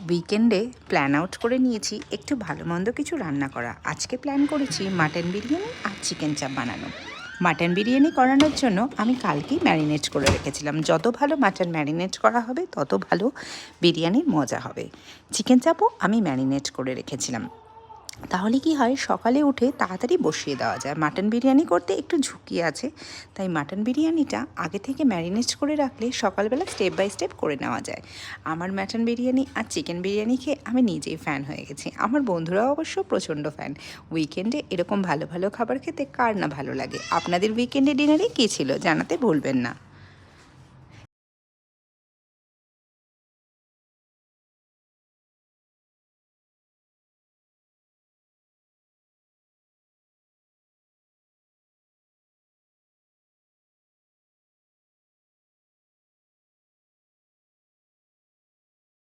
উইকেন্ডে plan out করে নিয়েছি একটু ভালো মন্দ কিছু রান্না করা। আজকে প্ল্যান করেছি মাটন বিরিয়ানি আর চিকেন চাপ বানানো। মাটন বিরিয়ানি করানোর জন্য আমি কালকেই ম্যারিনেট করে রেখেছিলাম। যত ভালো মাটন ম্যারিনেট করা হবে তত ভালো বিরিয়ানির মজা হবে। চিকেন চাপও আমি ম্যারিনেট করে রেখেছিলাম। তাহলে কি হয়, সকালে উঠে তাড়াতাড়ি বসিয়ে দেওয়া যায়। মাটন বিরিয়ানি করতে একটু ঝুঁকি আছে, তাই মাটন বিরিয়ানিটা আগে থেকে ম্যারিনেট করে রাখলে সকালবেলা স্টেপ বাই স্টেপ করে নেওয়া যায়। আমার মাটন বিরিয়ানি আর চিকেন বিরিয়ানি খেয়ে আমি নিজেই ফ্যান হয়ে গেছি। আমার বন্ধুরাও অবশ্য প্রচণ্ড ফ্যান। উইকেন্ডে এরকম ভালো ভালো খাবার খেতে কার না ভালো লাগে। আপনাদের উইকেন্ডে ডিনারে কী ছিল জানাতে ভুলবেন না।